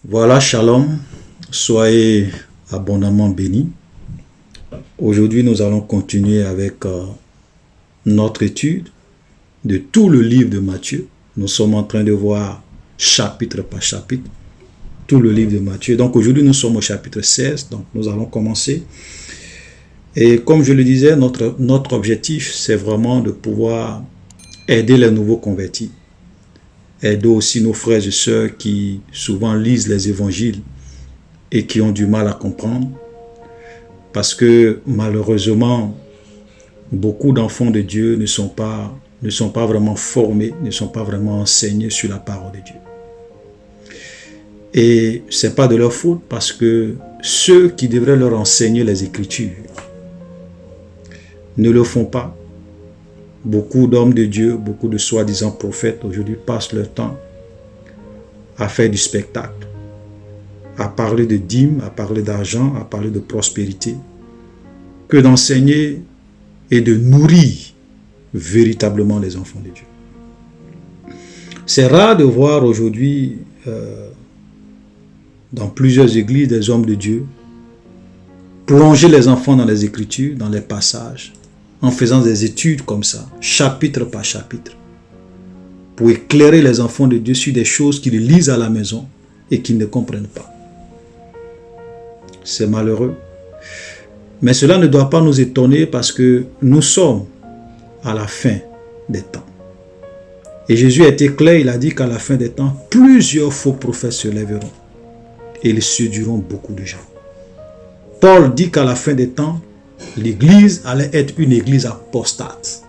Voilà, shalom, soyez abondamment bénis. Aujourd'hui, nous allons continuer avec notre étude de tout le livre de Matthieu. Nous sommes en train de voir chapitre par chapitre tout le livre de Matthieu. Donc aujourd'hui, nous sommes au chapitre 16, donc nous allons commencer. Et comme je le disais, notre objectif, c'est vraiment de pouvoir aider les nouveaux convertis. Aider aussi nos frères et sœurs qui souvent lisent les évangiles et qui ont du mal à comprendre. Parce que malheureusement, beaucoup d'enfants de Dieu ne sont pas vraiment formés, ne sont pas vraiment enseignés sur la parole de Dieu. Et ce n'est pas de leur faute parce que ceux qui devraient leur enseigner les Écritures ne le font pas. Beaucoup d'hommes de Dieu, beaucoup de soi-disant prophètes aujourd'hui passent leur temps à faire du spectacle, à parler de dîmes, à parler d'argent, à parler de prospérité, que d'enseigner et de nourrir véritablement les enfants de Dieu. C'est rare de voir aujourd'hui dans plusieurs églises des hommes de Dieu plonger les enfants dans les Écritures, dans les passages, en faisant des études comme ça, chapitre par chapitre, pour éclairer les enfants de Dieu sur des choses qu'ils lisent à la maison et qu'ils ne comprennent pas. C'est malheureux. Mais cela ne doit pas nous étonner parce que nous sommes à la fin des temps. Et Jésus a été clair, il a dit qu'à la fin des temps, plusieurs faux prophètes se lèveront et ils séduiront beaucoup de gens. Paul dit qu'à la fin des temps, l'église allait être une église apostate.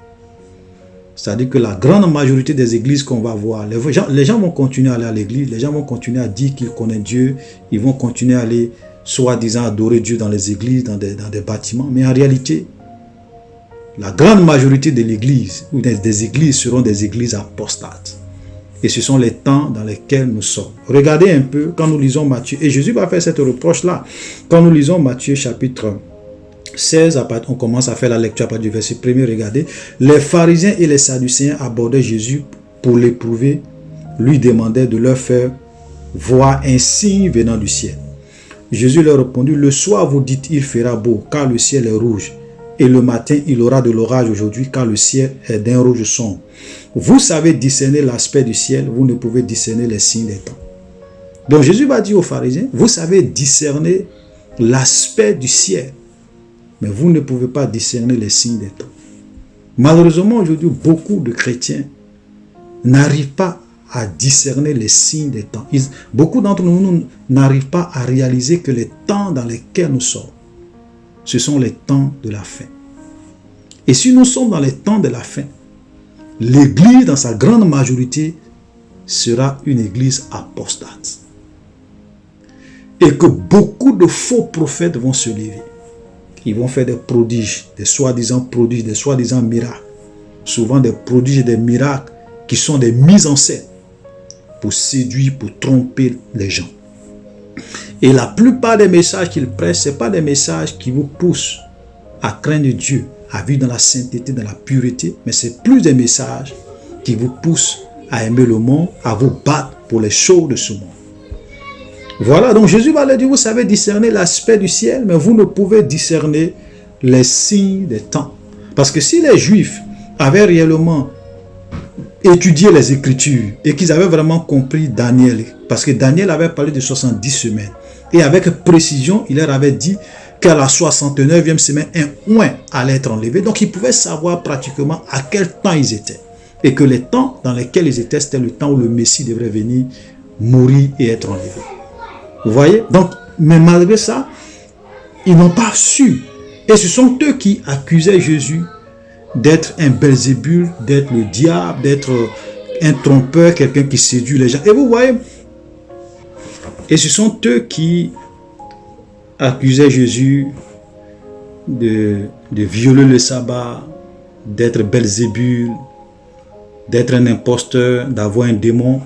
C'est-à-dire que la grande majorité des églises qu'on va voir, les gens vont continuer à aller à l'église, les gens vont continuer à dire qu'ils connaissent Dieu, ils vont continuer à aller, soi-disant, adorer Dieu dans les églises, dans des bâtiments. Mais en réalité, la grande majorité de l'église, ou des églises, seront des églises apostates. Et ce sont les temps dans lesquels nous sommes. Regardez un peu, quand nous lisons Matthieu, et Jésus va faire cette reproche-là, quand nous lisons Matthieu chapitre 16, on commence à faire la lecture à partir du verset 1er, regardez. Les pharisiens et les sadducéens abordaient Jésus pour l'éprouver, lui demandaient de leur faire voir un signe venant du ciel. Jésus leur répondit, le soir vous dites il fera beau car le ciel est rouge, et le matin il aura de l'orage aujourd'hui car le ciel est d'un rouge sombre. Vous savez discerner l'aspect du ciel, vous ne pouvez discerner les signes des temps. Donc Jésus va dire aux pharisiens, vous savez discerner l'aspect du ciel, mais vous ne pouvez pas discerner les signes des temps. Malheureusement, aujourd'hui, beaucoup de chrétiens n'arrivent pas à discerner les signes des temps. Beaucoup d'entre nous n'arrivent pas à réaliser que les temps dans lesquels nous sommes, ce sont les temps de la fin. Et si nous sommes dans les temps de la fin, l'Église, dans sa grande majorité, sera une Église apostate. Et que beaucoup de faux prophètes vont se lever. Ils vont faire des prodiges, des soi-disant miracles. Souvent des prodiges et des miracles qui sont des mises en scène pour séduire, pour tromper les gens. Et la plupart des messages qu'ils prêchent, ce n'est pas des messages qui vous poussent à craindre Dieu, à vivre dans la sainteté, dans la pureté, mais c'est plus des messages qui vous poussent à aimer le monde, à vous battre pour les choses de ce monde. Voilà, donc Jésus va leur dire, vous savez discerner l'aspect du ciel, mais vous ne pouvez discerner les signes des temps. Parce que si les Juifs avaient réellement étudié les Écritures et qu'ils avaient vraiment compris Daniel, parce que Daniel avait parlé de 70 semaines, et avec précision, il leur avait dit qu'à la 69e semaine, un oint allait être enlevé. Donc ils pouvaient savoir pratiquement à quel temps ils étaient. Et que les temps dans lesquels ils étaient, c'était le temps où le Messie devrait venir mourir et être enlevé. Vous voyez? Donc, mais malgré ça, ils n'ont pas su. Et ce sont eux qui accusaient Jésus d'être un Belzébul, d'être le diable, d'être un trompeur, quelqu'un qui séduit les gens. Et vous voyez, et ce sont eux qui accusaient Jésus de violer le sabbat, d'être Belzébul, d'être un imposteur, d'avoir un démon.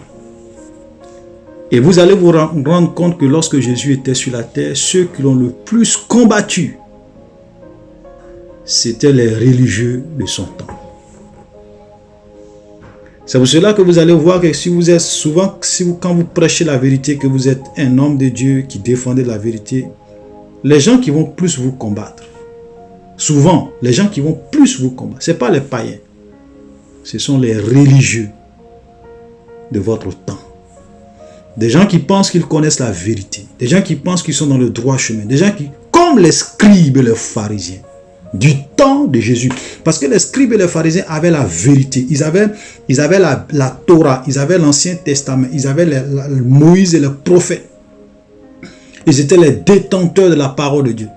Et vous allez vous rendre compte que lorsque Jésus était sur la terre, ceux qui l'ont le plus combattu, c'étaient les religieux de son temps. C'est pour cela que vous allez voir que si vous êtes souvent, quand vous prêchez la vérité, que vous êtes un homme de Dieu qui défendait la vérité, les gens qui vont plus vous combattre, souvent, les gens qui vont plus vous combattre, ce n'est pas les païens, ce sont les religieux de votre temps. Des gens qui pensent qu'ils connaissent la vérité, des gens qui pensent qu'ils sont dans le droit chemin, des gens qui, comme les scribes et les pharisiens, du temps de Jésus. Parce que les scribes et les pharisiens avaient la vérité. Ils avaient la Torah, ils avaient l'Ancien Testament, ils avaient Moïse et les prophètes. Ils étaient les détenteurs de la parole de Dieu,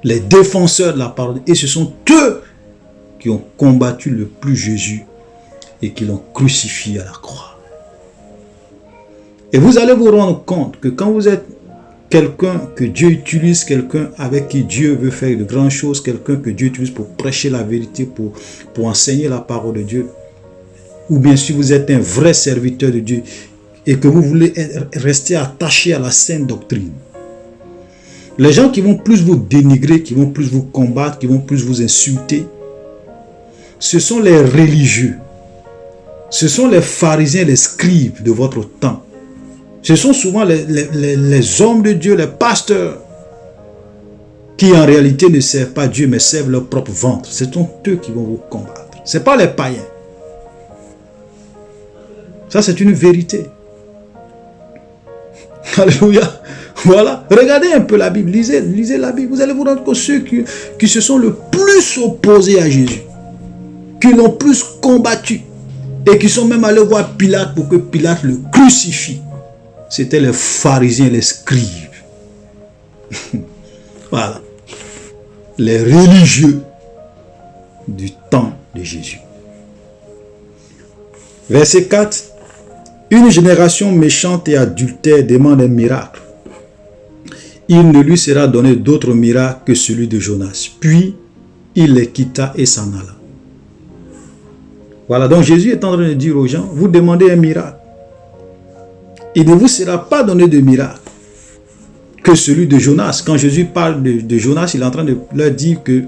les défenseurs de la parole de Dieu. Et ce sont eux qui ont combattu le plus Jésus et qui l'ont crucifié à la croix. Et vous allez vous rendre compte que quand vous êtes quelqu'un que Dieu utilise, quelqu'un avec qui Dieu veut faire de grandes choses, quelqu'un que Dieu utilise pour prêcher la vérité, pour enseigner la parole de Dieu, ou bien si vous êtes un vrai serviteur de Dieu et que vous voulez rester attaché à la sainte doctrine, les gens qui vont plus vous dénigrer, qui vont plus vous combattre, qui vont plus vous insulter, ce sont les religieux, ce sont les pharisiens, les scribes de votre temps. Ce sont souvent les hommes de Dieu, les pasteurs, qui en réalité ne servent pas Dieu, mais servent leur propre ventre. Ce sont eux qui vont vous combattre. Ce n'est pas les païens. Ça, c'est une vérité. Alléluia. Voilà. Regardez un peu la Bible. Lisez la Bible. Vous allez vous rendre compte que ceux qui se sont le plus opposés à Jésus, qui l'ont plus combattu, et qui sont même allés voir Pilate pour que Pilate le crucifie, c'était les pharisiens, les scribes. Voilà. Les religieux du temps de Jésus. Verset 4. Une génération méchante et adultère demande un miracle. Il ne lui sera donné d'autre miracle que celui de Jonas. Puis, il les quitta et s'en alla. Voilà, donc Jésus est en train de dire aux gens, vous demandez un miracle. Il ne vous sera pas donné de miracle que celui de Jonas. Quand Jésus parle de Jonas, il est en train de leur dire que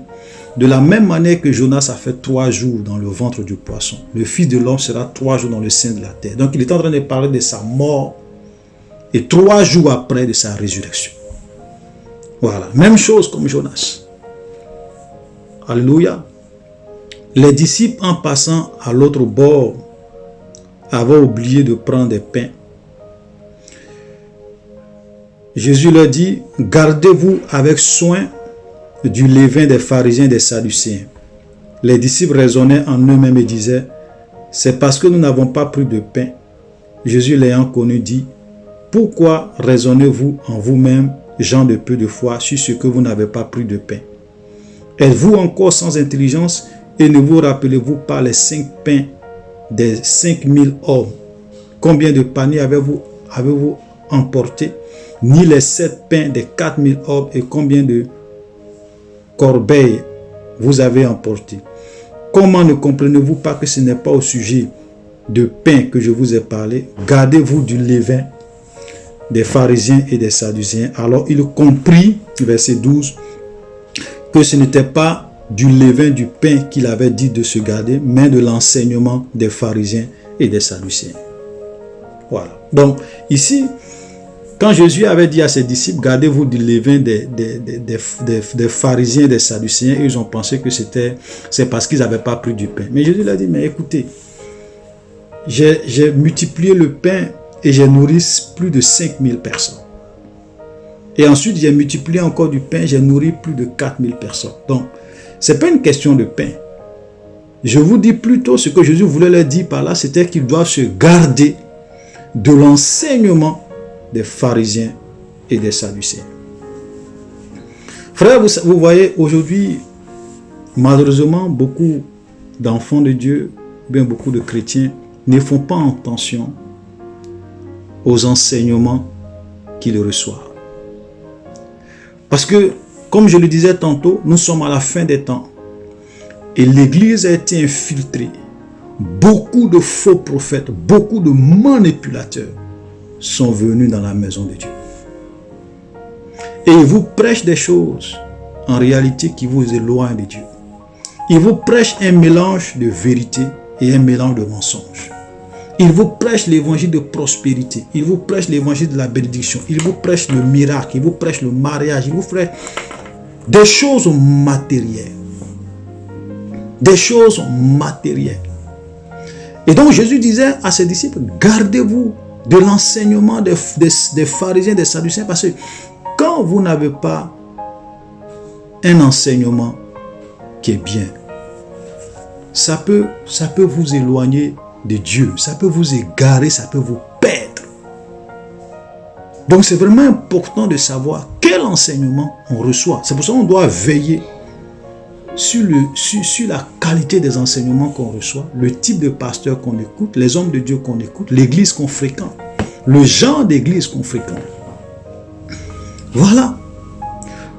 de la même manière que Jonas a fait 3 jours dans le ventre du poisson, le Fils de l'homme sera 3 jours dans le sein de la terre. Donc il est en train de parler de sa mort et 3 jours après de sa résurrection. Voilà, même chose comme Jonas. Alléluia. Les disciples, en passant à l'autre bord, avaient oublié de prendre des pains. Jésus leur dit, gardez-vous avec soin du levain des pharisiens et des sadducéens. Les disciples raisonnaient en eux-mêmes et disaient, c'est parce que nous n'avons pas pris de pain. Jésus l'ayant connu dit, pourquoi raisonnez-vous en vous-même, gens de peu de foi, sur ce que vous n'avez pas pris de pain? Êtes-vous encore sans intelligence et ne vous rappelez-vous pas les 5 pains des 5000 hommes? Combien de paniers avez-vous emporté? Ni les 7 pains des 4000 hommes et combien de corbeilles vous avez emporté? Comment ne comprenez-vous pas que ce n'est pas au sujet de pain que je vous ai parlé? Gardez-vous du levain des pharisiens et des sadducéens. Alors il comprit, verset 12, que ce n'était pas du levain du pain qu'il avait dit de se garder, mais de l'enseignement des pharisiens et des sadducéens. Voilà. Donc ici, quand Jésus avait dit à ses disciples, gardez-vous du levain des pharisiens et des sadducéens, ils ont pensé que c'est parce qu'ils n'avaient pas pris du pain. Mais Jésus leur a dit, mais écoutez, j'ai multiplié le pain et j'ai nourri plus de 5000 personnes. Et ensuite, j'ai multiplié encore du pain, j'ai nourri plus de 4000 personnes. Donc, ce n'est pas une question de pain. Je vous dis plutôt ce que Jésus voulait leur dire par là, c'était qu'ils doivent se garder de l'enseignement des pharisiens et des sadducéens. Frères, vous voyez, aujourd'hui, malheureusement, beaucoup d'enfants de Dieu, bien beaucoup de chrétiens, ne font pas attention aux enseignements qu'ils reçoivent. Parce que, comme je le disais tantôt, nous sommes à la fin des temps. Et l'Église a été infiltrée. Beaucoup de faux prophètes, beaucoup de manipulateurs sont venus dans la maison de Dieu. Et ils vous prêchent des choses, en réalité, qui vous éloignent de Dieu. Ils vous prêchent un mélange de vérité et un mélange de mensonges. Il vous prêche l'évangile de prospérité. Il vous prêche l'évangile de la bénédiction. Il vous prêche le miracle. Il vous prêche le mariage. Il vous prêche des choses matérielles. Des choses matérielles. Et donc Jésus disait à ses disciples, gardez-vous de l'enseignement des pharisiens, des sadducéens, parce que quand vous n'avez pas un enseignement qui est bien, ça peut vous éloigner de Dieu, ça peut vous égarer, ça peut vous perdre. Donc c'est vraiment important de savoir quel enseignement on reçoit. C'est pour ça qu'on doit veiller sur la qualité des enseignements qu'on reçoit, le type de pasteur qu'on écoute, les hommes de Dieu qu'on écoute, l'église qu'on fréquente, le genre d'église qu'on fréquente. Voilà.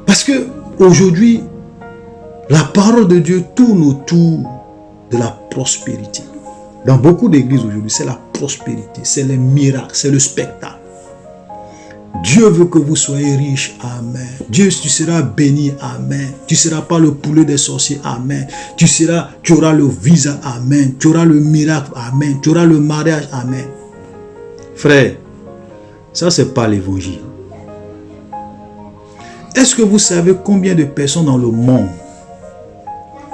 Parce que aujourd'hui, la parole de Dieu tourne autour de la prospérité. Dans beaucoup d'églises aujourd'hui, c'est la prospérité, c'est les miracles, c'est le spectacle. Dieu veut que vous soyez riches, amen. Dieu, tu seras béni, amen. Tu ne seras pas le poulet des sorciers, amen. Tu auras le visa, amen. Tu auras le miracle, amen. Tu auras le mariage, amen. Frère, ça c'est pas l'évangile. Est-ce que vous savez combien de personnes dans le monde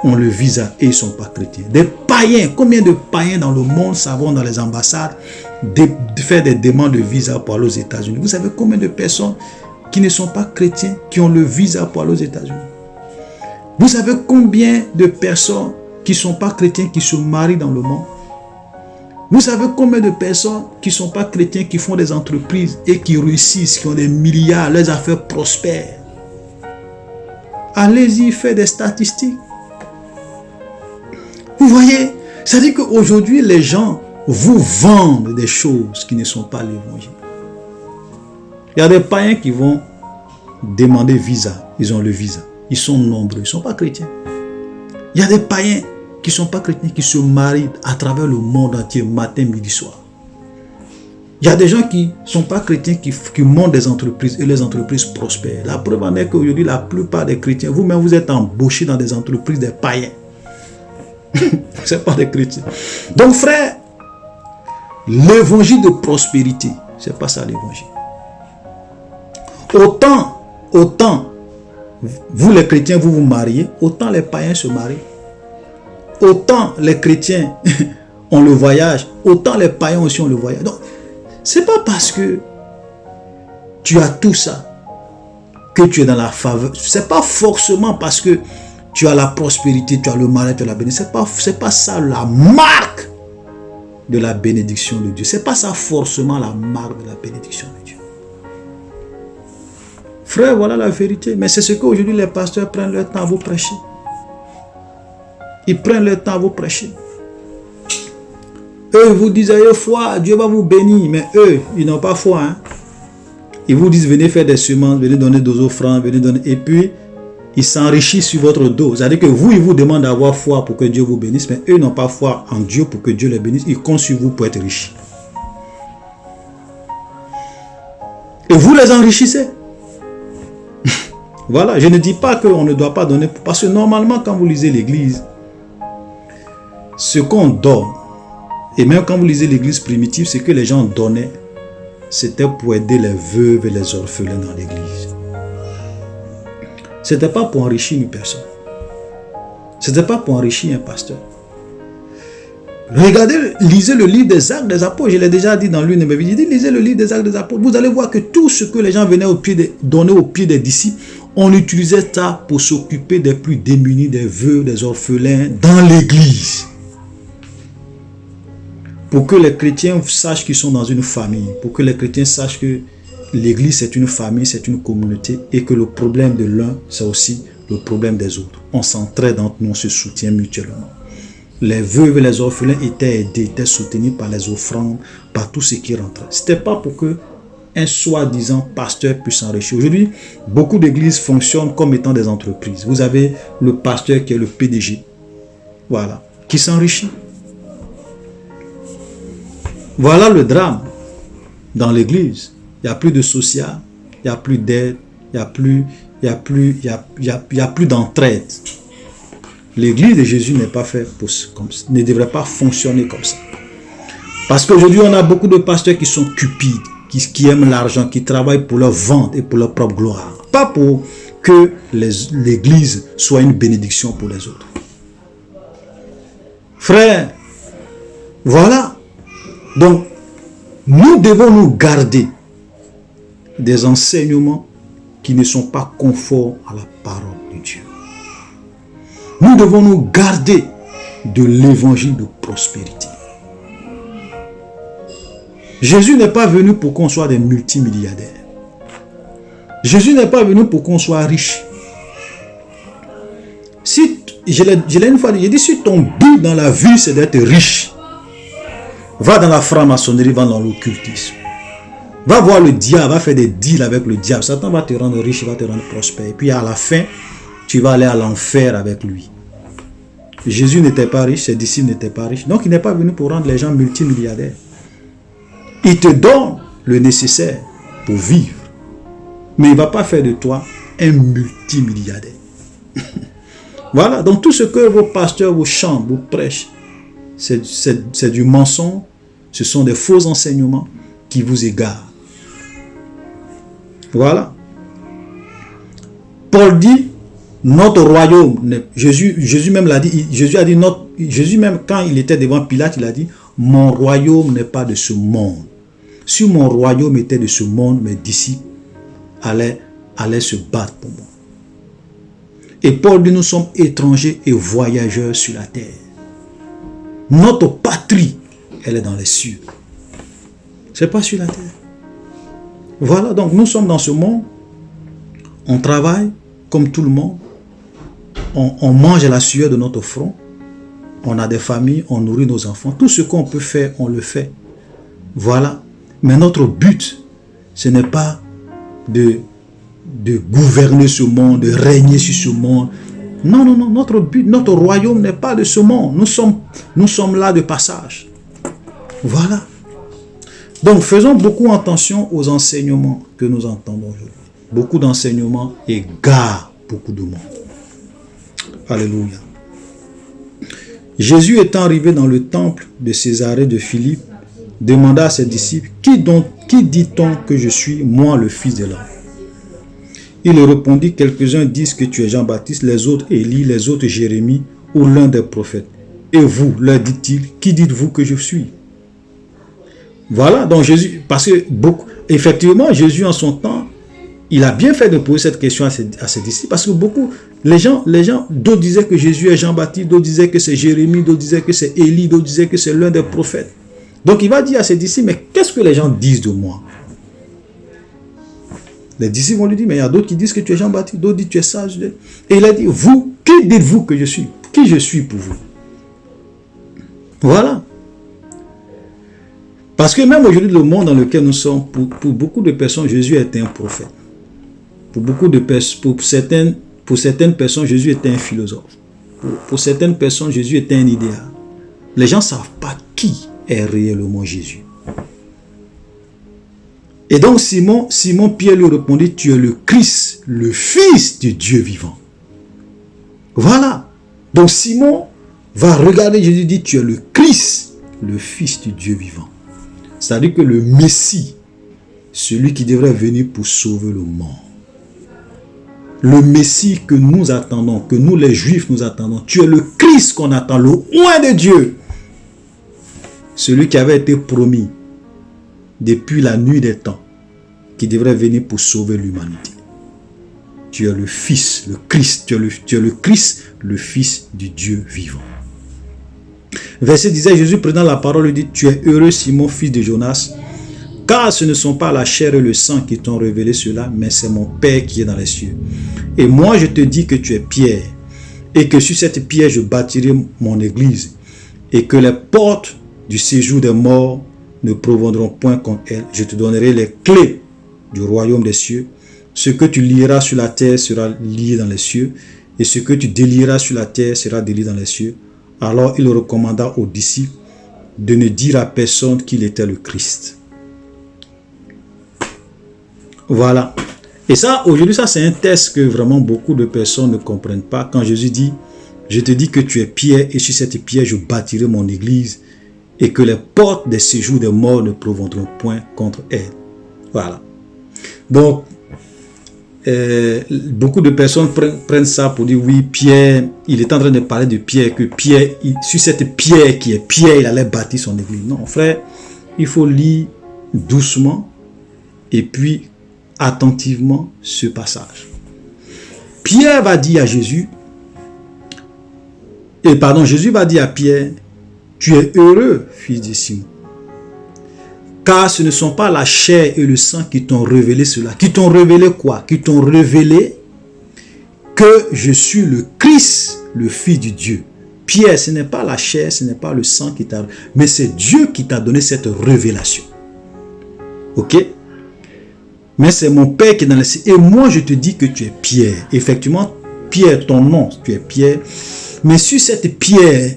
ont le visa et ils ne sont pas chrétiens? Des païens, combien de païens dans le monde savent dans les ambassades de faire des demandes de visa pour aller aux États-Unis? Vous savez combien de personnes qui ne sont pas chrétiens qui ont le visa pour aller aux États-Unis? Vous savez combien de personnes qui ne sont pas chrétiens qui se marient dans le monde? Vous savez combien de personnes qui ne sont pas chrétiens qui font des entreprises et qui réussissent, qui ont des milliards, leurs affaires prospèrent? Allez-y, faites des statistiques. Vous voyez, c'est-à-dire qu'aujourd'hui, les gens vous vendent des choses qui ne sont pas l'évangile. Il y a des païens qui vont demander visa. Ils ont le visa. Ils sont nombreux. Ils ne sont pas chrétiens. Il y a des païens qui ne sont pas chrétiens qui se marient à travers le monde entier, matin, midi, soir. Il y a des gens qui ne sont pas chrétiens qui montent des entreprises et les entreprises prospèrent. La preuve en est qu'aujourd'hui, la plupart des chrétiens, vous-même, vous êtes embauchés dans des entreprises des païens. Ce n'est pas des chrétiens. Donc, frère, l'évangile de prospérité, ce n'est pas ça l'évangile. Autant, vous les chrétiens, vous vous mariez, autant les païens se marient. Autant les chrétiens ont le voyage, autant les païens aussi ont le voyage. Donc, ce n'est pas parce que tu as tout ça que tu es dans la faveur. Ce n'est pas forcément parce que tu as la prospérité, tu as le mariage, tu as la bénédiction. Ce n'est pas ça la marque de la bénédiction de Dieu. Ce n'est pas ça forcément la marque de la bénédiction de Dieu. Frère, voilà la vérité. Mais c'est ce qu'aujourd'hui les pasteurs prennent leur temps à vous prêcher. Ils prennent leur temps à vous prêcher. Eux, ils vous disent, ayez foi, Dieu va vous bénir. Mais eux, ils n'ont pas foi. Hein? Ils vous disent, venez faire des semences, venez donner des offrandes, venez donner. Et puis, ils s'enrichissent sur votre dos. C'est-à-dire que vous, ils vous demandent d'avoir foi pour que Dieu vous bénisse. Mais eux n'ont pas foi en Dieu pour que Dieu les bénisse. Ils comptent sur vous pour être riches. Et vous les enrichissez. Voilà, je ne dis pas qu'on ne doit pas donner. Parce que normalement, quand vous lisez l'Église, ce qu'on donne, et même quand vous lisez l'Église primitive, ce que les gens donnaient, c'était pour aider les veuves et les orphelins dans l'Église. Ce n'était pas pour enrichir une personne. Ce n'était pas pour enrichir un pasteur. Regardez, lisez le livre des Actes des Apôtres. Je l'ai déjà dit dans l'une de mes vidéos. Lisez le livre des Actes des Apôtres. Vous allez voir que tout ce que les gens venaient donner au pied des disciples, on utilisait ça pour s'occuper des plus démunis, des veuves, des orphelins dans l'Église. Pour que les chrétiens sachent qu'ils sont dans une famille. Pour que les chrétiens sachent que l'Église c'est une famille, c'est une communauté. Et que le problème de l'un, c'est aussi le problème des autres. On s'entraide entre nous, on se soutient mutuellement. Les veuves et les orphelins étaient aidés, étaient soutenus par les offrandes, par tout ce qui rentrait. Ce n'était pas pour que un soi-disant pasteur puisse s'enrichir. Aujourd'hui, beaucoup d'églises fonctionnent comme étant des entreprises. Vous avez le pasteur qui est le PDG, voilà, qui s'enrichit. Voilà le drame dans l'église. Il n'y a plus de social, il n'y a plus d'aide, il n'y a plus d'entraide. L'église de Jésus n'est pas faite comme ça, ne devrait pas fonctionner comme ça. Parce qu'aujourd'hui, on a beaucoup de pasteurs qui sont cupides, qui aiment l'argent, qui travaillent pour leur vente et pour leur propre gloire. Pas pour que l'Église soit une bénédiction pour les autres. Frère, voilà. Donc, nous devons nous garder des enseignements qui ne sont pas conformes à la parole de Dieu. Nous devons nous garder de l'évangile de prospérité. Jésus n'est pas venu pour qu'on soit des multimilliardaires. Jésus n'est pas venu pour qu'on soit riche. Si, je l'ai une fois dit, j'ai dit, si ton but dans la vie c'est d'être riche, va dans la franc-maçonnerie, va dans l'occultisme. Va voir le diable, va faire des deals avec le diable. Satan va te rendre riche, va te rendre prospère. Et puis à la fin, tu vas aller à l'enfer avec lui. Jésus n'était pas riche, ses disciples n'étaient pas riches. Donc il n'est pas venu pour rendre les gens multimilliardaires. Il te donne le nécessaire pour vivre. Mais il ne va pas faire de toi un multimilliardaire. Voilà, donc tout ce que vos pasteurs vous chantent, vous prêchent, c'est du mensonge, ce sont des faux enseignements qui vous égarent. Voilà. Paul dit, notre royaume, Jésus même l'a dit, Jésus même quand il était devant Pilate, il a dit, mon royaume n'est pas de ce monde. Si mon royaume était de ce monde, mes disciples allaient se battre pour moi. Et Paul dit, nous sommes étrangers et voyageurs sur la terre. Notre patrie, elle est dans les cieux. Ce n'est pas sur la terre. Voilà, donc nous sommes dans ce monde. On travaille comme tout le monde. On mange à la sueur de notre front. On a des familles, on nourrit nos enfants. Tout ce qu'on peut faire, on le fait. Voilà. Mais notre but, ce n'est pas de gouverner ce monde, de régner sur ce monde. Non, non, non. Notre but, notre royaume n'est pas de ce monde. Nous sommes là de passage. Voilà. Donc, faisons beaucoup attention aux enseignements que nous entendons aujourd'hui. Beaucoup d'enseignements égarent beaucoup de monde. Alléluia. Jésus étant arrivé dans le temple de Césarée de Philippe, demanda à ses disciples, qui dit-on que je suis, moi le fils de l'homme? Il répondit, quelques-uns disent que tu es Jean-Baptiste, les autres Élie, les autres Jérémie ou l'un des prophètes. Et vous, leur dit-il, qui dites-vous que je suis? Voilà, donc Jésus, parce que effectivement, Jésus en son temps, il a bien fait de poser cette question à ses disciples, parce que les gens, d'autres disaient que Jésus est Jean-Baptiste, d'autres disaient que c'est Jérémie, d'autres disaient que c'est Élie, d'autres disaient que c'est l'un des prophètes. Donc il va dire à ses disciples, mais qu'est-ce que les gens disent de moi? Les disciples vont lui dire, mais il y a d'autres qui disent que tu es Jean-Baptiste, d'autres disent que tu es sage. Et il a dit, vous, qui dites-vous que je suis? Qui je suis pour vous? Voilà. Parce que même aujourd'hui, le monde dans lequel nous sommes, pour beaucoup de personnes, Jésus était un prophète. Pour certaines personnes, Jésus était un philosophe. Pour certaines personnes, Jésus était un idéal. Les gens ne savent pas qui est réellement Jésus. Et donc Simon Pierre lui répondit, tu es le Christ, le Fils de Dieu vivant. Voilà. Donc Simon va regarder Jésus et dit, tu es le Christ, le Fils de Dieu vivant. C'est-à-dire que le Messie, celui qui devrait venir pour sauver le monde. Le Messie que nous attendons, que nous les Juifs nous attendons. Tu es le Christ qu'on attend, le roi de Dieu. Celui qui avait été promis depuis la nuit des temps, qui devrait venir pour sauver l'humanité. Tu es le Fils, le Christ, tu es le Christ, le Fils du Dieu vivant. Verset disait, Jésus prenant la parole, dit, tu es heureux Simon, fils de Jonas, car ce ne sont pas la chair et le sang qui t'ont révélé cela, mais c'est mon Père qui est dans les cieux. Et moi je te dis que tu es Pierre, et que sur cette pierre je bâtirai mon église, et que les portes du séjour des morts ne proviendront point contre elle. Je te donnerai les clés du royaume des cieux. Ce que tu lieras sur la terre sera lié dans les cieux, et ce que tu délieras sur la terre sera délié dans les cieux. Alors il recommanda aux disciples de ne dire à personne qu'il était le Christ. Voilà. Et ça, aujourd'hui, ça c'est un test que vraiment beaucoup de personnes ne comprennent pas. Quand Jésus dit, je te dis que tu es Pierre, et sur cette pierre je bâtirai mon église, et que les portes des séjours des morts ne prévaudront point contre elle. Voilà. Donc, beaucoup de personnes prennent ça pour dire oui, Pierre, il est en train de parler de Pierre, que Pierre, sur cette pierre qui est Pierre, il allait bâtir son église. Non, frère, il faut lire doucement et puis attentivement ce passage. Pierre va dire à Jésus, Jésus va dire à Pierre, tu es heureux, fils de Simon. Car ce ne sont pas la chair et le sang qui t'ont révélé cela. Qui t'ont révélé quoi? Qui t'ont révélé que je suis le Christ, le Fils de Dieu. Pierre, ce n'est pas la chair, ce n'est pas le sang qui t'a... Mais c'est Dieu qui t'a donné cette révélation. Ok? Mais c'est mon Père qui est dans le ciel. Et moi, je te dis que tu es Pierre. Effectivement, Pierre, ton nom, tu es Pierre. Mais sur cette pierre,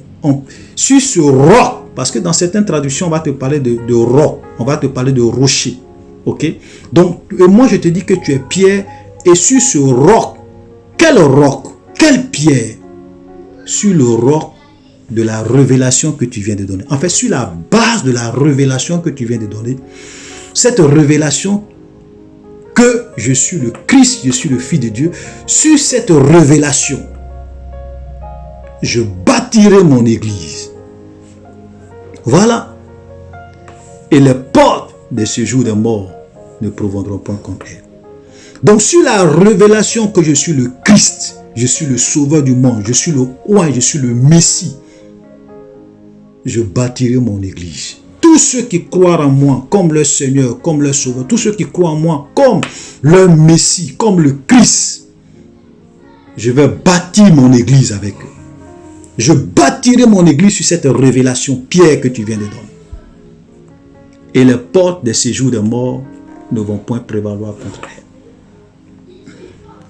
sur ce roc, parce que dans certaines traductions, on va te parler de roc, on va te parler de rocher. Ok? Donc, moi, je te dis que tu es Pierre, et sur ce roc, quel roc? Quelle pierre? Sur le roc de la révélation que tu viens de donner. En fait, sur la base de la révélation que tu viens de donner, cette révélation que je suis le Christ, je suis le Fils de Dieu, sur cette révélation, je bâtirai mon église. Voilà. Et les portes de ce jour des morts ne prévaudront point contre elle. Donc sur la révélation que je suis le Christ, je suis le sauveur du monde, je suis le roi, je suis le Messie, je bâtirai mon église. Tous ceux qui croient en moi comme leur Seigneur, comme leur sauveur, tous ceux qui croient en moi comme leur Messie, comme le Christ, je vais bâtir mon église avec eux. Je bâtirai mon église sur cette révélation, Pierre, que tu viens de donner. Et les portes des séjours des morts ne vont point prévaloir contre elle.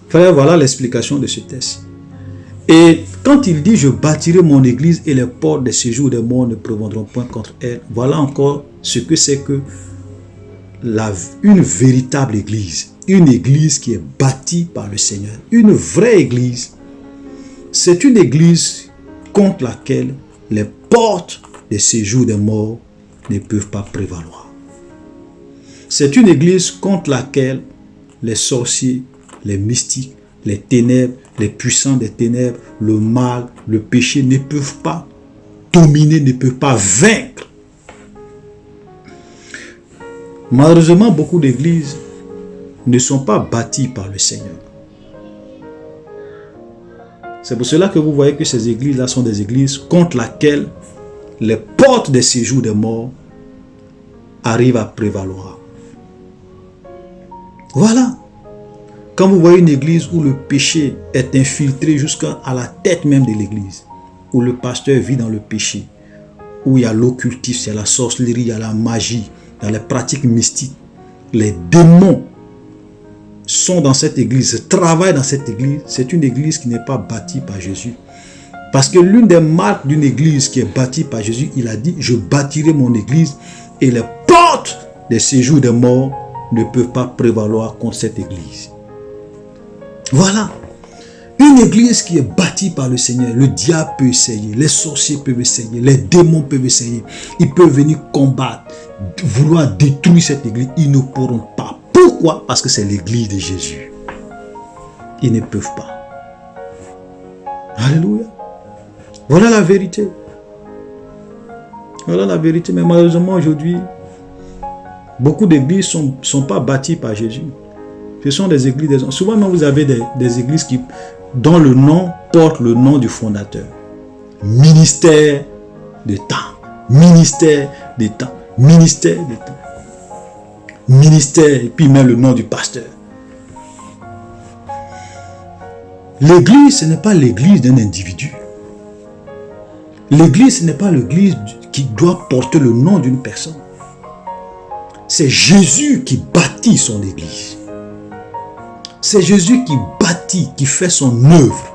Frère, voilà l'explication de ce texte. Et quand il dit, je bâtirai mon église et les portes des séjours des morts ne prévaudront point contre elle, voilà encore ce que c'est que une véritable église. Une église qui est bâtie par le Seigneur. Une vraie église. C'est une église contre laquelle les portes des séjours des morts ne peuvent pas prévaloir. C'est une église contre laquelle les sorciers, les mystiques, les ténèbres, les puissants des ténèbres, le mal, le péché ne peuvent pas dominer, ne peuvent pas vaincre. Malheureusement, beaucoup d'églises ne sont pas bâties par le Seigneur. C'est pour cela que vous voyez que ces églises-là sont des églises contre lesquelles les portes des séjours des morts arrivent à prévaloir. Voilà. Quand vous voyez une église où le péché est infiltré jusqu'à la tête même de l'église, où le pasteur vit dans le péché, où il y a l'occultisme, il y a la sorcellerie, il y a la magie, il y a les pratiques mystiques, les démons sont dans cette église, travaillent dans cette église, c'est une église qui n'est pas bâtie par Jésus. Parce que l'une des marques d'une église qui est bâtie par Jésus, il a dit, je bâtirai mon église et les portes des séjours des morts ne peuvent pas prévaloir contre cette église. Voilà. Une église qui est bâtie par le Seigneur, le diable peut essayer, les sorciers peuvent essayer, les démons peuvent essayer, ils peuvent venir combattre, vouloir détruire cette église, ils ne pourront pas. Pourquoi? Parce que c'est l'église de Jésus. Ils ne peuvent pas. Alléluia. Voilà la vérité. Voilà la vérité. Mais malheureusement aujourd'hui, beaucoup d'églises ne sont pas bâties par Jésus. Ce sont des églises. Souvent même vous avez des églises dont le nom porte le nom du fondateur. Ministère de temps. Ministère de temps. Ministère de temps. Ministère, et puis même le nom du pasteur. L'église, ce n'est pas l'église d'un individu. L'église, ce n'est pas l'église qui doit porter le nom d'une personne. C'est Jésus qui bâtit son église. C'est Jésus qui bâtit, qui fait son œuvre.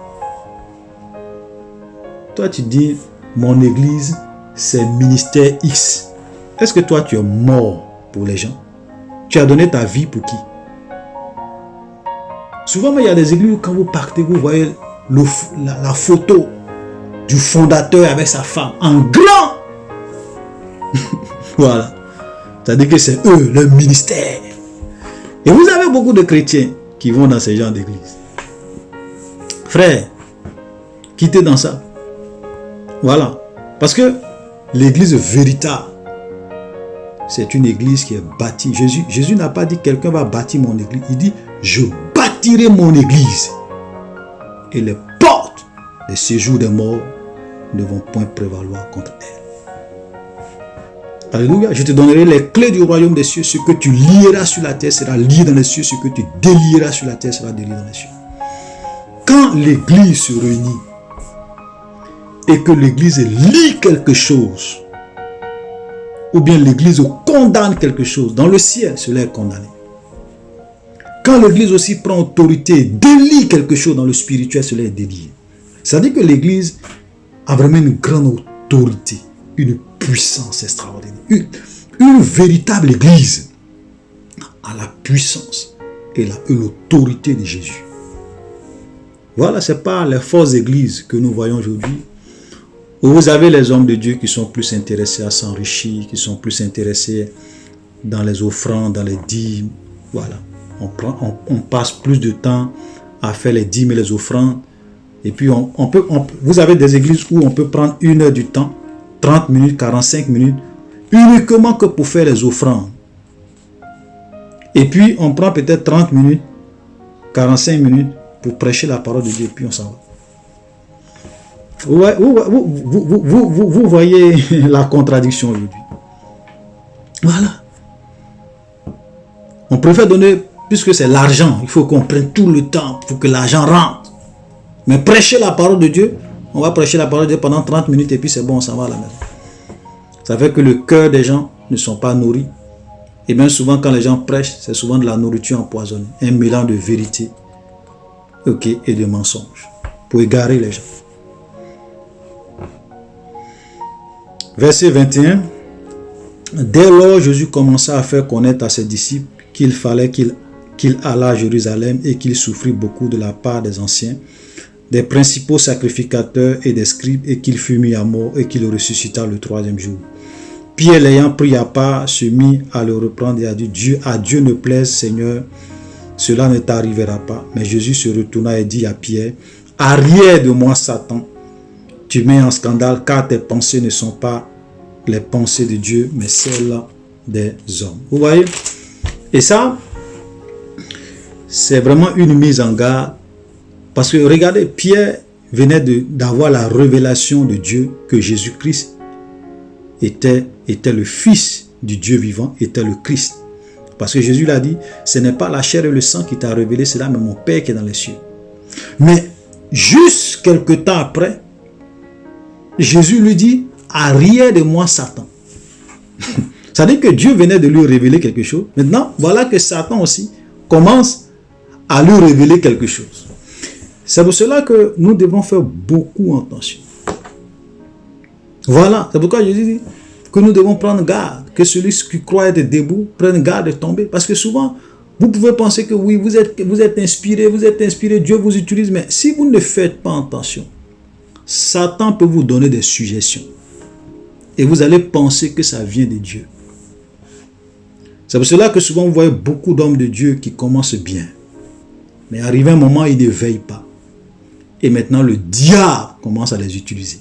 Toi, tu dis, mon église, c'est ministère X. Est-ce que toi, tu es mort pour les gens? Tu as donné ta vie pour qui? Souvent, il y a des églises où quand vous partez, vous voyez la photo du fondateur avec sa femme en grand. Voilà. C'est-à-dire que c'est eux, leur ministère. Et vous avez beaucoup de chrétiens qui vont dans ces genres d'église. Frère, quittez dans ça. Voilà. Parce que l'église véritable, c'est une église qui est bâtie. Jésus n'a pas dit quelqu'un va bâtir mon église. Il dit, je bâtirai mon église. Et les portes des séjours des morts ne vont point prévaloir contre elle. Alléluia. Je te donnerai les clés du royaume des cieux. Ce que tu lieras sur la terre sera lié dans les cieux. Ce que tu délieras sur la terre sera délié dans les cieux. Quand l'église se réunit et que l'église lit quelque chose, ou bien l'église condamne quelque chose, dans le ciel, cela est condamné. Quand l'église aussi prend autorité, délie quelque chose dans le spirituel, cela est délié. C'est-à-dire que l'église a vraiment une grande autorité, une puissance extraordinaire. Une véritable église a la puissance et l'autorité de Jésus. Voilà, ce n'est pas les fausses églises que nous voyons aujourd'hui, où vous avez les hommes de Dieu qui sont plus intéressés à s'enrichir, qui sont plus intéressés dans les offrandes, dans les dîmes. Voilà, on passe plus de temps à faire les dîmes et les offrandes. Et puis, vous avez des églises où on peut prendre 1 heure du temps, 30 minutes, 45 minutes, uniquement que pour faire les offrandes. Et puis, on prend peut-être 30 minutes, 45 minutes pour prêcher la parole de Dieu, et puis on s'en va. Vous voyez la contradiction aujourd'hui. Voilà. On préfère donner, puisque c'est l'argent, il faut qu'on prenne tout le temps pour que l'argent rentre. Mais prêcher la parole de Dieu, on va prêcher la parole de Dieu pendant 30 minutes et puis c'est bon, on s'en va à la maison. Ça fait que le cœur des gens ne sont pas nourris. Et bien souvent quand les gens prêchent, c'est souvent de la nourriture empoisonnée. Un mélange de vérité et de mensonges. Pour égarer les gens. Verset 21. Dès lors, Jésus commença à faire connaître à ses disciples qu'il fallait qu'il allât à Jérusalem et qu'il souffrit beaucoup de la part des anciens, des principaux sacrificateurs et des scribes, et qu'il fut mis à mort et qu'il ressuscita le 3e jour. Pierre, l'ayant pris à part, se mit à le reprendre et a dit, à Dieu ne plaise, Seigneur, cela ne t'arrivera pas. Mais Jésus se retourna et dit à Pierre, arrière de moi, Satan, tu mets en scandale, car tes pensées ne sont pas les pensées de Dieu, mais celles des hommes. Vous voyez? Et ça, c'est vraiment une mise en garde. Parce que regardez, Pierre venait d'avoir la révélation de Dieu que Jésus-Christ était le Fils du Dieu vivant, était le Christ. Parce que Jésus l'a dit, ce n'est pas la chair et le sang qui t'a révélé cela, mais mon Père qui est dans les cieux. Mais juste quelque temps après, Jésus lui dit, arrière de moi Satan. Ça veut dire que Dieu venait de lui révéler quelque chose. Maintenant, voilà que Satan aussi commence à lui révéler quelque chose. C'est pour cela que nous devons faire beaucoup attention. Voilà, c'est pourquoi Jésus dit que nous devons prendre garde, que celui qui croit être debout prenne garde de tomber. Parce que souvent, vous pouvez penser que oui, vous êtes inspiré, Dieu vous utilise, mais si vous ne faites pas attention, Satan peut vous donner des suggestions. Et vous allez penser que ça vient de Dieu. C'est pour cela que souvent vous voyez beaucoup d'hommes de Dieu qui commencent bien. Mais arrivé un moment, ils ne veillent pas. Et maintenant, le diable commence à les utiliser.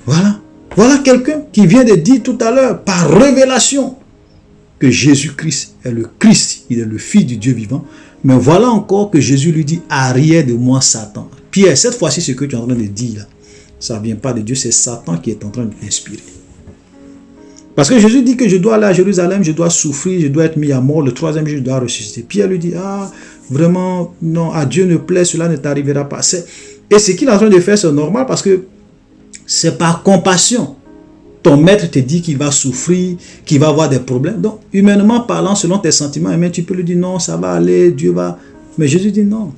Voilà. Voilà quelqu'un qui vient de dire tout à l'heure, par révélation, que Jésus-Christ est le Christ, il est le Fils du Dieu vivant. Mais voilà encore que Jésus lui dit, arrière de moi Satan. Pierre, cette fois-ci, ce que tu es en train de dire là, ça ne vient pas de Dieu, c'est Satan qui est en train de l'inspirer. Parce que Jésus dit que je dois aller à Jérusalem, je dois souffrir, je dois être mis à mort, le 3e jour je dois ressusciter. Pierre lui dit, vraiment, non, à Dieu ne plaît, cela ne t'arrivera pas. Et ce qu'il est en train de faire, c'est normal parce que c'est par compassion. Ton maître te dit qu'il va souffrir, qu'il va avoir des problèmes. Donc, humainement parlant, selon tes sentiments, tu peux lui dire non, ça va aller, Dieu va. Mais Jésus dit non.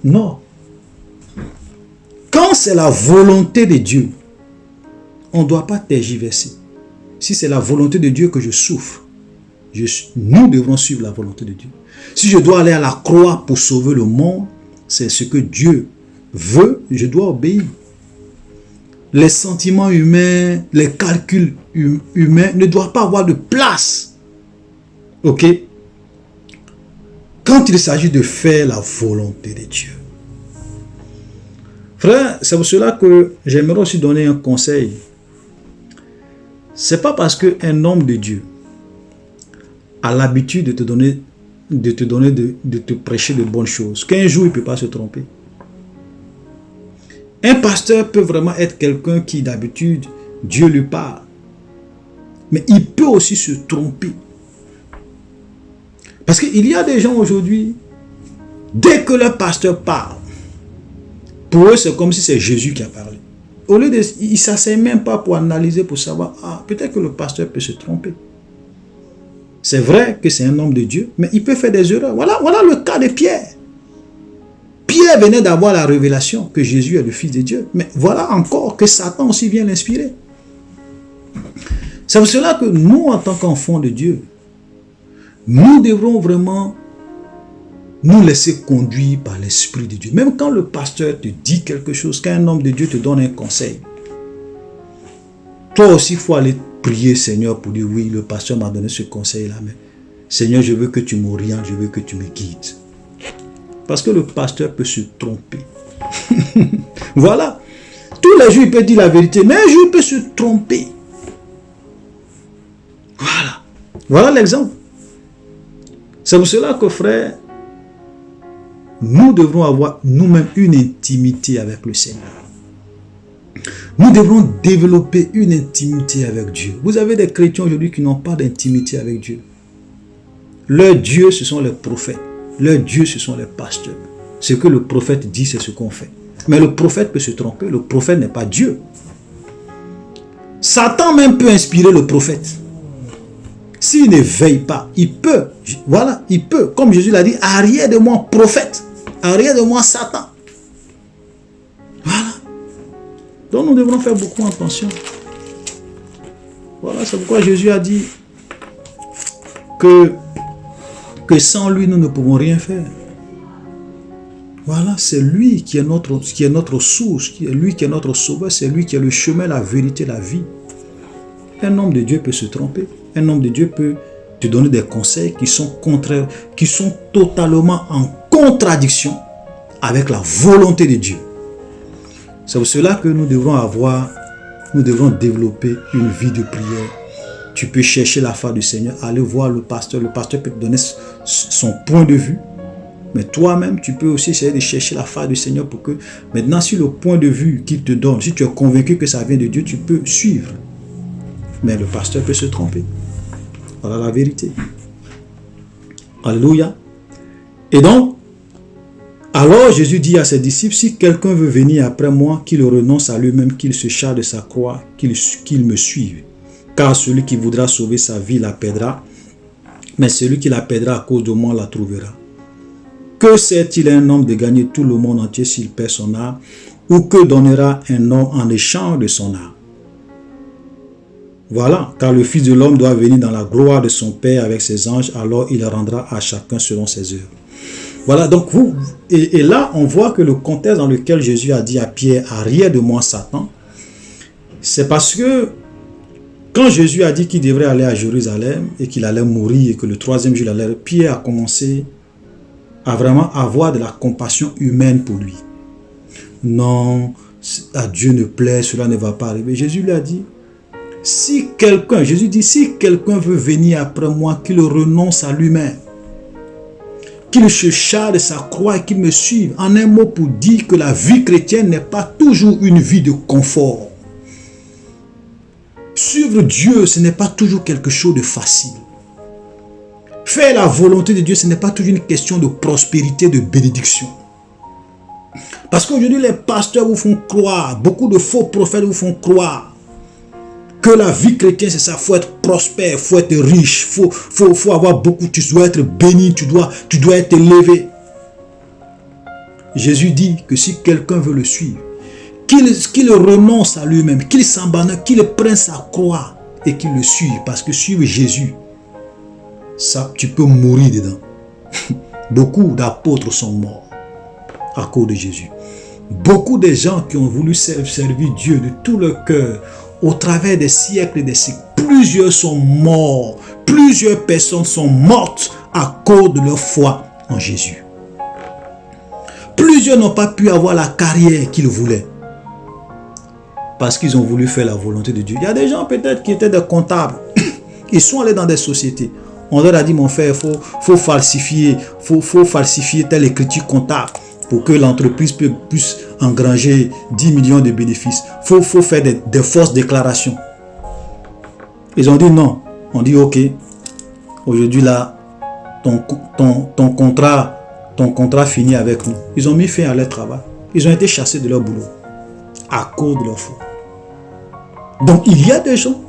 Non. Quand c'est la volonté de Dieu, on ne doit pas tergiverser. Si c'est la volonté de Dieu que je souffre, nous devrons suivre la volonté de Dieu. Si je dois aller à la croix pour sauver le monde, c'est ce que Dieu veut, je dois obéir. les sentiments humains, les calculs humains ne doivent pas avoir de place. Ok? Quand il s'agit de faire la volonté de Dieu. Frère, c'est pour cela que j'aimerais aussi donner un conseil. C'est pas parce qu'un homme de Dieu a l'habitude de te prêcher de bonnes choses qu'un jour il ne peut pas se tromper. Un pasteur peut vraiment être quelqu'un qui d'habitude Dieu lui parle. Mais il peut aussi se tromper. Parce qu'il y a des gens aujourd'hui, dès que le pasteur parle, pour eux c'est comme si c'est Jésus qui a parlé. Au lieu de, ils ne s'asseyent même pas pour analyser, pour savoir, peut-être que le pasteur peut se tromper. C'est vrai que c'est un homme de Dieu, mais il peut faire des erreurs. Voilà le cas de Pierre. Pierre venait d'avoir la révélation que Jésus est le Fils de Dieu. Mais voilà encore que Satan aussi vient l'inspirer. C'est pour cela que nous, en tant qu'enfants de Dieu, nous devrons vraiment nous laisser conduire par l'Esprit de Dieu. Même quand le pasteur te dit quelque chose, quand un homme de Dieu te donne un conseil, toi aussi, il faut aller prier, Seigneur, pour dire, oui, le pasteur m'a donné ce conseil-là, mais Seigneur, je veux que tu m'orientes, je veux que tu me guides. Parce que le pasteur peut se tromper. Voilà. Tous les jours, il peut dire la vérité, mais un jour, il peut se tromper. Voilà. Voilà l'exemple. C'est pour cela que, frère, nous devrons avoir nous-mêmes une intimité avec le Seigneur. Nous devrons développer une intimité avec Dieu. Vous avez des chrétiens aujourd'hui qui n'ont pas d'intimité avec Dieu. Leur Dieu, ce sont les prophètes. Leur Dieu, ce sont les pasteurs. Ce que le prophète dit, c'est ce qu'on fait. Mais le prophète peut se tromper. Le prophète n'est pas Dieu. Satan même peut inspirer le prophète. S'il ne veille pas, il peut. Voilà, il peut. Comme Jésus l'a dit, arrière de moi, prophète. Arrière de moi, Satan. Voilà. Donc nous devrons faire beaucoup attention. Voilà, c'est pourquoi Jésus a dit que sans lui, nous ne pouvons rien faire. Voilà, c'est lui qui est notre source, lui qui est notre sauveur, c'est lui qui est le chemin, la vérité, la vie. Un homme de Dieu peut se tromper. Un homme de Dieu peut te donner des conseils qui sont contraires, qui sont totalement en contradiction avec la volonté de Dieu. C'est pour cela que nous devrons développer une vie de prière. Tu peux chercher la face du Seigneur, aller voir le pasteur. Le pasteur peut te donner son point de vue. Mais toi-même, tu peux aussi essayer de chercher la face du Seigneur pour que, maintenant, si le point de vue qu'il te donne, si tu es convaincu que ça vient de Dieu, tu peux suivre. Mais le pasteur peut se tromper. Voilà la vérité. Alléluia. Et donc, alors Jésus dit à ses disciples, si quelqu'un veut venir après moi, qu'il renonce à lui-même, qu'il se charge de sa croix, qu'il me suive. Car celui qui voudra sauver sa vie la perdra, mais celui qui la perdra à cause de moi la trouvera. Que sert-il un homme de gagner tout le monde entier s'il perd son âme, ou que donnera un homme en échange de son âme? Voilà, car le Fils de l'homme doit venir dans la gloire de son Père avec ses anges, alors il rendra à chacun selon ses œuvres. Voilà, donc et là on voit que le contexte dans lequel Jésus a dit à Pierre, arrière de moi Satan, c'est parce que quand Jésus a dit qu'il devrait aller à Jérusalem et qu'il allait mourir et que le troisième jour il allait, Pierre a commencé à vraiment avoir de la compassion humaine pour lui. Non, à Dieu ne plaît, cela ne va pas arriver. Jésus lui a dit, Jésus dit, si quelqu'un veut venir après moi, qu'il renonce à lui-même, qu'il se charge de sa croix et qu'il me suive. En un mot, pour dire que la vie chrétienne n'est pas toujours une vie de confort. Suivre Dieu, ce n'est pas toujours quelque chose de facile. Faire la volonté de Dieu, ce n'est pas toujours une question de prospérité, de bénédiction. Parce qu'aujourd'hui, les pasteurs vous font croire, beaucoup de faux prophètes vous font croire que la vie chrétienne, c'est ça. Il faut être prospère, il faut être riche, faut avoir beaucoup, tu dois être béni, tu dois être élevé. Jésus dit que si quelqu'un veut le suivre, qu'il renonce à lui-même, qu'il s'abandonne, qu'il prenne sa croix et qu'il le suive. Parce que suivre Jésus, ça, tu peux mourir dedans. Beaucoup d'apôtres sont morts à cause de Jésus. Beaucoup de gens qui ont voulu servir Dieu de tout leur cœur, au travers des siècles et des siècles, plusieurs sont morts. Plusieurs personnes sont mortes à cause de leur foi en Jésus. Plusieurs n'ont pas pu avoir la carrière qu'ils voulaient parce qu'ils ont voulu faire la volonté de Dieu. Il y a des gens peut-être qui étaient des comptables. Ils sont allés dans des sociétés. On leur a dit, mon frère, faut falsifier telle écriture comptable pour que l'entreprise puisse engranger 10 millions de bénéfices. Faut faire des fausses déclarations. Ils ont dit non. On dit ok. Aujourd'hui là, ton contrat finit avec nous. Ils ont mis fin à leur travail. Ils ont été chassés de leur boulot à cause de leur foi. Donc il y a des gens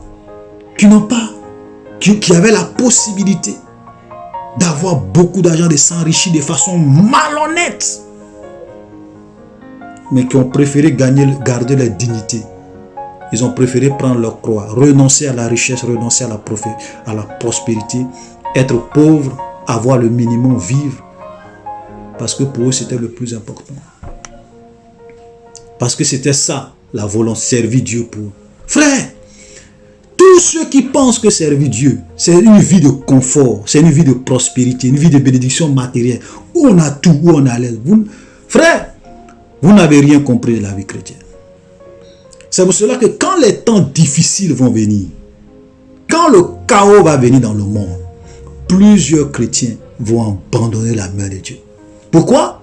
qui n'ont pas, qui avaient la possibilité d'avoir beaucoup d'argent, de s'enrichir de façon malhonnête, mais qui ont préféré garder leur dignité. Ils ont préféré prendre leur croix, renoncer à la richesse, renoncer à la prospérité, être pauvre, avoir le minimum, vivre, parce que pour eux c'était le plus important. Parce que c'était ça, la volonté, servir Dieu pour eux. Frère, tous ceux qui pensent que servir Dieu, c'est une vie de confort, c'est une vie de prospérité, une vie de bénédiction matérielle, où on a tout, où on a l'aise. Frère, vous n'avez rien compris de la vie chrétienne. C'est pour cela que quand les temps difficiles vont venir, quand le chaos va venir dans le monde, plusieurs chrétiens vont abandonner la main de Dieu. Pourquoi?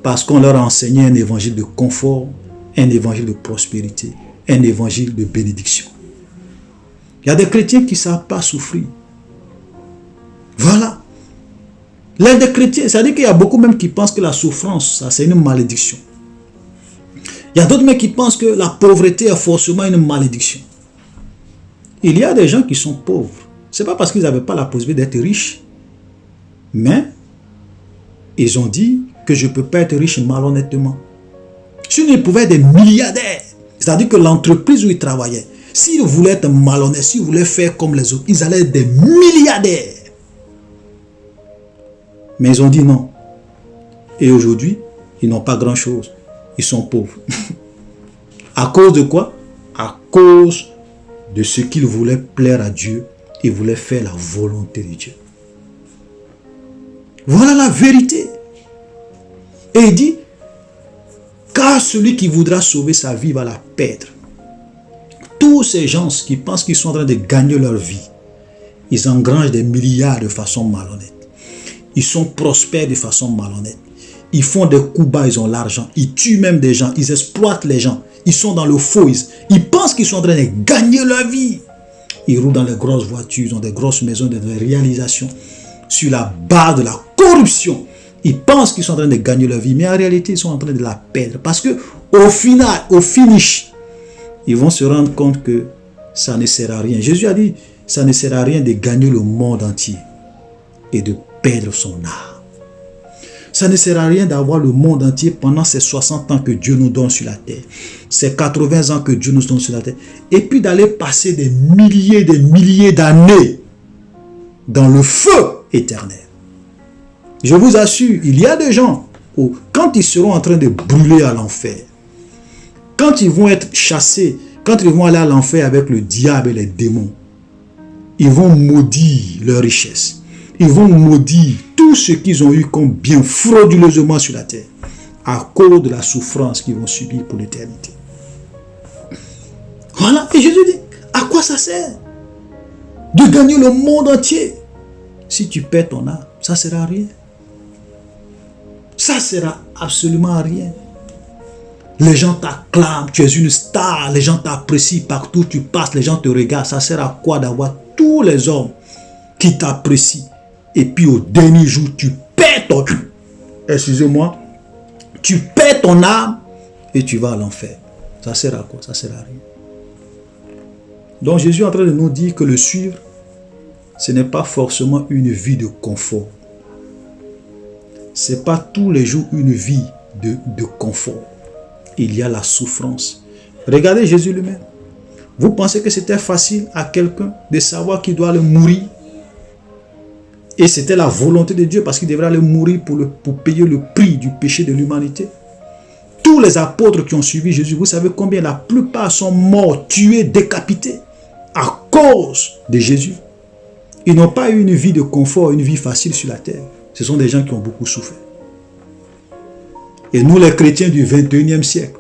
Parce qu'on leur a enseigné un évangile de confort, un évangile de prospérité, un évangile de bénédiction. Il y a des chrétiens qui ne savent pas souffrir. Voilà. L'un des chrétiens, c'est-à-dire qu'il y a beaucoup même qui pensent que la souffrance, ça c'est une malédiction. Il y a d'autres même qui pensent que la pauvreté est forcément une malédiction. Il y a des gens qui sont pauvres. Ce n'est pas parce qu'ils n'avaient pas la possibilité d'être riches, mais ils ont dit que je ne peux pas être riche malhonnêtement. S'ils ne pouvaient être des milliardaires, c'est-à-dire que l'entreprise où ils travaillaient, s'ils voulaient être malhonnêtes, s'ils voulaient faire comme les autres, ils allaient être des milliardaires. Mais ils ont dit non. Et aujourd'hui, ils n'ont pas grand-chose. Ils sont pauvres. À cause de quoi? À cause de ce qu'ils voulaient plaire à Dieu. Ils voulaient faire la volonté de Dieu. Voilà la vérité. Et il dit, car celui qui voudra sauver sa vie va la perdre. Tous ces gens qui pensent qu'ils sont en train de gagner leur vie, ils engrangent des milliards de façon malhonnête. Ils sont prospères de façon malhonnête. Ils font des coups bas, ils ont l'argent. Ils tuent même des gens, ils exploitent les gens. Ils sont dans le faux. Ils pensent qu'ils sont en train de gagner leur vie. Ils roulent dans les grosses voitures, ils ont des grosses maisons, des réalisations sur la base de la corruption. Ils pensent qu'ils sont en train de gagner leur vie, mais en réalité, ils sont en train de la perdre. Parce que au final, au finish, ils vont se rendre compte que ça ne sert à rien. Jésus a dit, ça ne sert à rien de gagner le monde entier et de perdre son âme. Ça ne sert à rien d'avoir le monde entier pendant ces 60 ans que Dieu nous donne sur la terre. Ces 80 ans que Dieu nous donne sur la terre. Et puis d'aller passer des milliers d'années dans le feu éternel. Je vous assure, il y a des gens où, quand ils seront en train de brûler à l'enfer, quand ils vont être chassés, quand ils vont aller à l'enfer avec le diable et les démons, ils vont maudire leur richesse. Ils vont maudire tout ce qu'ils ont eu comme bien frauduleusement sur la terre à cause de la souffrance qu'ils vont subir pour l'éternité. Voilà. Et Jésus dit, à quoi ça sert de gagner le monde entier si tu perds ton âme? Ça ne sert à rien. Ça ne sert absolument à rien. Les gens t'acclament, tu es une star, les gens t'apprécient partout, tu passes, les gens te regardent. Ça sert à quoi d'avoir tous les hommes qui t'apprécient? Et puis au dernier jour, tu perds ton... Excusez-moi. Tu perds ton âme et tu vas à l'enfer. Ça sert à quoi? Ça sert à rien. Donc Jésus est en train de nous dire que le suivre, ce n'est pas forcément une vie de confort. Ce n'est pas tous les jours une vie de confort. Il y a la souffrance. Regardez Jésus lui-même. Vous pensez que c'était facile à quelqu'un de savoir qu'il doit aller mourir? Et c'était la volonté de Dieu parce qu'il devrait aller mourir pour payer le prix du péché de l'humanité. tous les apôtres qui ont suivi Jésus, vous savez combien la plupart sont morts, tués, décapités à cause de Jésus. Ils n'ont pas eu une vie de confort, une vie facile sur la terre. Ce sont des gens qui ont beaucoup souffert. Et nous, les chrétiens du 21e siècle,